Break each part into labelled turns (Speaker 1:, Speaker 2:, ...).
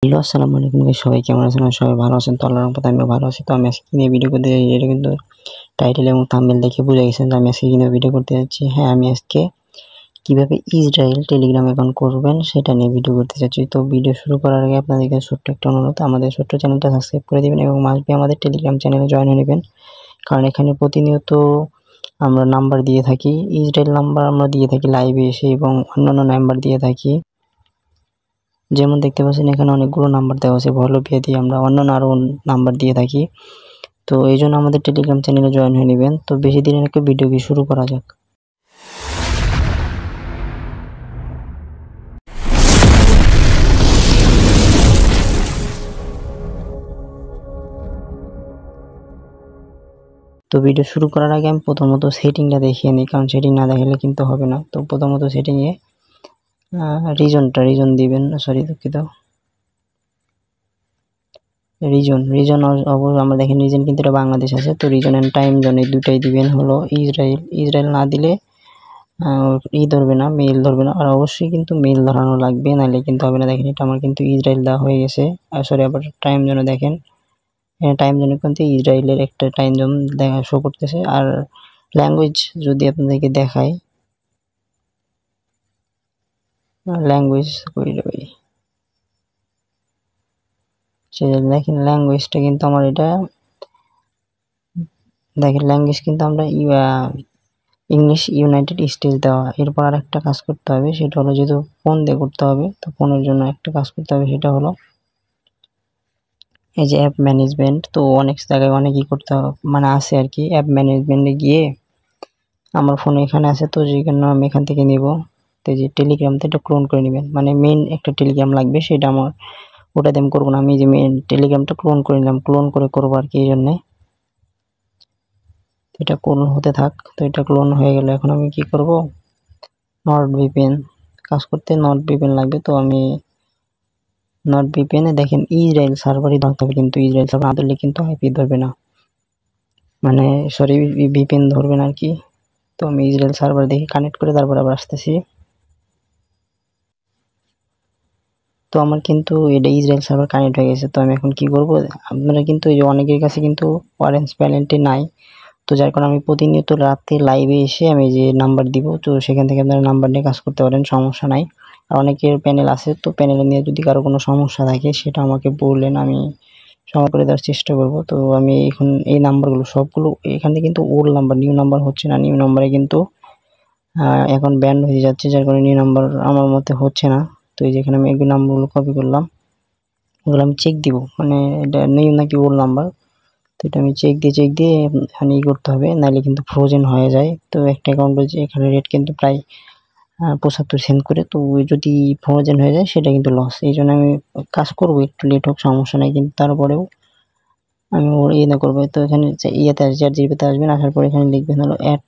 Speaker 1: Hello আসসালামু আলাইকুম guys, সবাই কেমন আছেন? সবাই ভালো আছেন তো? আল্লাহর রহমতে আমিও ভালো আছি। তো আমি আজকে নিয়ে ভিডিও করতে যাচ্ছি, এটা কিন্তু টাইটেল এবং থাম্বনেল দেখে বুঝে গেছেন যে আমি আজকে নিয়ে ভিডিও করতে যাচ্ছি। হ্যাঁ, আমি আজকে কিভাবে ইসরায়েল টেলিগ্রাম অ্যাকাউন্ট করবেন সেটা নিয়ে ভিডিও করতে যাচ্ছি। তো ভিডিও শুরু করার আগে আপনাদেরকে ছোট্ট একটা অনুরোধ, আমাদের ছোট্ট চ্যানেলটা সাবস্ক্রাইব করে দিবেন এবং মাস্ট বি আমাদের টেলিগ্রাম চ্যানেলে জয়েন হয়ে নেবেন, কারণ এখানে প্রতিনিয়ত আমরা নাম্বার দিয়ে থাকি, ইসরায়েল নাম্বার আমরা দিয়ে থাকি লাইভে এসে এবং অন্যান্য নাম্বার দিয়ে থাকি। যেমন দেখতে পাচ্ছেন এখানে অনেকগুলো নাম্বার দেওয়া আছে, ভলপিয়া দিয়ে আমরা অন্যান্য আরও নাম্বার দিয়ে থাকি। তো এই জন্য আমাদের টেলিগ্রাম চ্যানেলে জয়েন হয়ে নেবেন। তো বেশি দিনের একটা ভিডিও শুরু করা যাক। তো ভিডিও শুরু করার আগে আমি প্রথমত সেটিংটা দেখিয়ে নিই, কারণ সেটিং না দেখালে কিন্তু হবে না। তো প্রথমত সেটিংয়ে রিজন দিবেন, সরি দুঃখিত, রিজন অবশ্যই আমরা দেখেন রিজন কিন্তু এটা বাংলাদেশ আছে। তো রিজন অ্যান্ড টাইম জোন এই দুটাই দিবেন হলো ইসরায়েল না দিলে ধরবে না, মেইল ধরবে না। আর অবশ্যই কিন্তু মেইল ধরানো লাগবে, নাহলে কিন্তু হবে না। দেখেন এটা আমার কিন্তু ইসরায়েল দেওয়া হয়ে গেছে। সরি, আবার টাইম জোনে দেখেন, টাইম জোনে কিন্তু ইসরায়েলের একটা টাইম জোন দেখা শো করতেছে। আর ল্যাঙ্গুয়েজ যদি আপনাদেরকে দেখাই, ল্যাঙ্গুয়েজ দেখেন ল্যাঙ্গুয়েজটা কিন্তু আমার এটা দেখেন ল্যাঙ্গুয়েজ কিন্তু আমরা ইংলিশ ইউনাইটেড স্টেটস দেওয়া। এরপর আর একটা কাজ করতে হবে, সেটা হলো যেহেতু ফোন দিয়ে করতে হবে, তো ফোনের জন্য একটা কাজ করতে হবে, সেটা হলো এই যে অ্যাপ ম্যানেজমেন্ট। তো অনেক জায়গায় অনেকই করতে হবে, মানে আছে আর কি। অ্যাপ ম্যানেজমেন্টে গিয়ে আমার ফোনে এখানে আছে, তো যেখানে আমি এখান থেকে নিব। তো যে টেলিগ্রামতে এটা ক্লোন করে নেবেন, মানে মেইন একটা টেলিগ্রাম লাগবে, সেটা আমার ওটাতে আমি করবো না। আমি যে মেইন টেলিগ্রামটা ক্লোন করে নিলাম, ক্লোন করে করবো আর কি। এই জন্যে এটা ক্লোন হতে থাক। তো এটা ক্লোন হয়ে গেলে এখন আমি কি করব, নর্ড ভিপিএন কাজ করতে নর্ড ভিপিএন লাগবে। তো আমি নর্ড ভিপিএনে দেখেন ইসরায়েল সার্ভারই ধরতে হবে, কিন্তু ইসরায়েল সার্ভার না ধরলে কিন্তু আইপি ধরবে না, মানে সরি ভিপিএন ধরবে না আর কি। তো আমি ইসরায়েল সার্ভার দেখে কানেক্ট করে তারপর আবার আসতেছি। তো আমার কিন্তু এটা ইসরায়েল সার্ভার কানেক্ট হয়ে গেছে। তো আমি এখন কি করব, আপনারা কিন্তু এই যে অনেকের কাছে কিন্তু অরেঞ্জ প্যানেলটি নাই, তো যার কারণে আমি প্রতিনিয়ত রাতে লাইভে এসে আমি যে নাম্বার দিব, তো সেখান থেকে আপনারা নাম্বার নিয়ে কাজ করতে পারেন, সমস্যা নাই। আর অনেকের প্যানেল আছে, তো প্যানেল নিয়ে যদি কারো কোনো সমস্যা থাকে সেটা আমাকে বললেন, আমি সমাধান করে দেওয়ার চেষ্টা করব। তো আমি এখন এই নাম্বারগুলো সবগুলো এখানে কিন্তু ওল্ড নাম্বার, নিউ নাম্বার হচ্ছে না। নিউ নাম্বারে কিন্তু এখন ব্যান্ড হয়ে যাচ্ছে, যার কারণে নিউ নাম্বার আমার মতে হচ্ছে না। তো এই যেখানে আমি এই নাম্বারগুলো কপি করলাম, এগুলো আমি চেক দিব, মানে এটা নিউ নাকি ওল্ড নাম্বার। তো এটা আমি চেক দিয়ে এখানে করতে হবে, নাহলে কিন্তু ফ্রোজেন হয়ে যায়। তো একটা অ্যাকাউন্টে যে এখানে রেট কিন্তু প্রায় 75 সেন্ট করে। তো যদি ফ্রোজেন হয়ে যায় সেটা কিন্তু লস। এই জন্য আমি কাজ করবো, একটু লেট হোক সমস্যা নাই, কিন্তু তারপরেও আমি ওর না করবো। তো এখানে ইয়েতে জিবিতে আসবেন, আসার পর এখানে লিখবেন হলো অ্যাড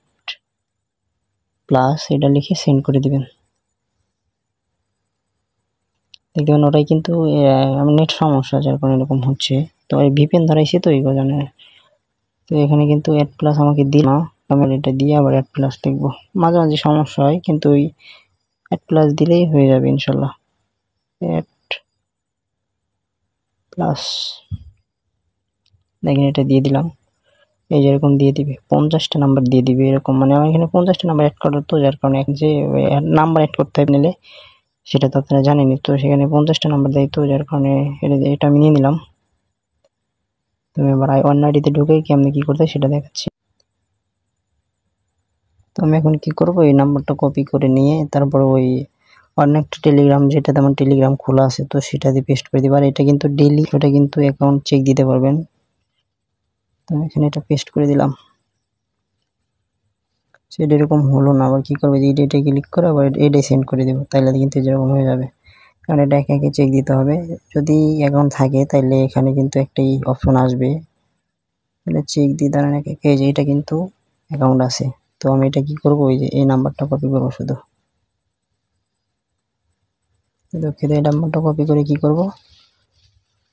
Speaker 1: প্লাস, এটা লিখে সেন্ড করে দিবেন। দেখবেন ওটাই কিন্তু আমার নেট সমস্যা, যার কারণে এরকম হচ্ছে। তো এই ভিপিএন ধরাইছি তো এই কারণে। তো এখানে কিন্তু অ্যাড প্লাস আমাকে দিল না, আমি এটা দিয়ে আবার অ্যাড প্লাস লিখবো। মাঝে মাঝে সমস্যা হয়, কিন্তু ওই অ্যাড প্লাস দিলেই হয়ে যাবে ইনশাল্লাহ। অ্যাড প্লাস দেখেন এটা দিয়ে দিলাম, এই যেরকম দিয়ে দিবে 50টা নাম্বার দিয়ে দিবে এরকম, মানে আমার এখানে 50টা নাম্বার অ্যাড করার, তো যার কারণে যে নাম্বার অ্যাড করতে হবে নিলে সেটা তো আপনারা জানেনই। তো সেখানে 50টা নাম্বার দেয়, তো যার কারণে এটা আমি নিয়ে নিলাম। তুমি এবার অন্য আইডিতে ঢুকে কেমনি কি করতে সেটা দেখাচ্ছি। তো আমি এখন কি করব, এই নাম্বারটা কপি করে নিয়ে তারপর ওই অন্য একটা টেলিগ্রাম, যেটাতে আমার টেলিগ্রাম খোলা আছে, তো সেটাতে পেস্ট করে দিবার। এটা কিন্তু ডেইলি, ওটা কিন্তু অ্যাকাউন্ট চেক দিতে পারবেন। তো এখানে এটা পেস্ট করে দিলাম। সেটা এরকম হলো না, আবার কি করবে, এই ডেটে ক্লিক করে আবার এটাই সেন্ড করে দেবো, তাহলে কিন্তু যেরকম হয়ে যাবে। কারণ এটা একে একে চেক দিতে হবে। যদি অ্যাকাউন্ট থাকে তাহলে এখানে কিন্তু একটাই অপশন আসবে, তাহলে চেক দিয়ে দাঁড়ান একে একে। যে এটা কিন্তু অ্যাকাউন্ট আছে, তো আমি এটা কি করব, ওই যে এই নাম্বারটা কপি করবো শুধু। দুঃখিত, এই নাম্বারটা কপি করে কি করব,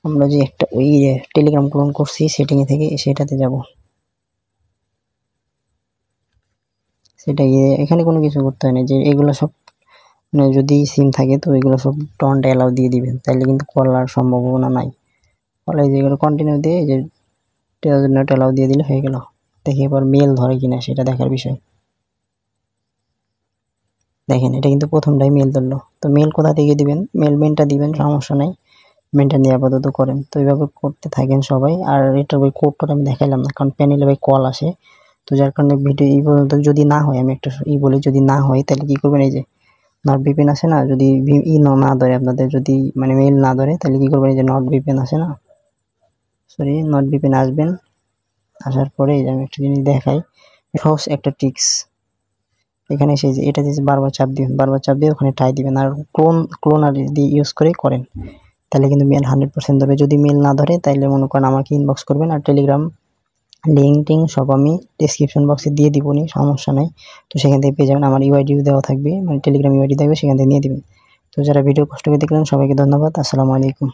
Speaker 1: আমরা যে একটা ওই টেলিগ্রাম ক্লোন করছি সেটিংয়ে থেকে সেটাতে যাব। সেটা গিয়ে এখানে কোনো কিছু করতে হয় না, যে এগুলো সব মানে যদি সিম থাকে তো এগুলো সব ডন্ট অ্যালাউ দিয়ে দিবেন, তাহলে কিন্তু কল আর সম্ভাবনা নাই। কলে যেগুলো কন্টিনিউ দিয়ে যে নট অ্যালাউ দিয়ে দিলে হয়ে গেল। দেখি এবার মেল ধরে কিনা সেটা দেখার বিষয়। দেখেন এটা কিন্তু প্রথমটাই মেল ধরলো। তো মেল কোথা থেকে দিবেন, মেল মেনটা দিবেন, সমস্যা নাই, মেনটা নিয়ে আপাতত করেন। তো এইভাবে করতে থাকেন সবাই। আর এটার ওই কোডটা আমি দেখাইলাম না, কারণ প্যানেলে ভাই কল আসে। তো যার কারণে ভিডিও এই পর্যন্ত যদি না হয়, আমি একটা বলি, যদি না হয় তাহলে কি করবেন, এই যে নট ভিপিএন আছে না, যদি না ধরে আপনাদের, যদি মানে মেল না ধরে, তাহলে কি করবেন, এই যে নট ভিপিএন আছে না, সরি নট ভিপিএন আসবেন। আসার পরে এই যে আমি একটা জিনিস দেখাই, সহজ একটা ট্রিক্স। এখানে এসে যে এটা যে বারবার চাপ দিবেন, বারবার চাপ দিয়ে ওখানে টাই দিবেন, আর ক্লোনার দিয়ে ইউজ করে করেন, তাহলে কিন্তু মেল 100% ধরবে। যদি মেল না ধরে তাহলে মনে করেন আমাকে ইনবক্স করবেন। আর টেলিগ্রাম লিঙ্ক টিঙ্ক সব আমি ডেসক্রিপশন বক্সে দিয়ে দিবনি, সমস্যা নাই। তো সেখান থেকে পেয়ে যাবেন, আমার ইউআইডিও দেওয়া থাকবে, মানে টেলিগ্রাম ইউআইডি থাকবে, সেখান থেকে নিয়ে দিবেন। তো যারা ভিডিও কষ্ট করে দেখলেন সবাইকে ধন্যবাদ। আসসালামু আলাইকুম।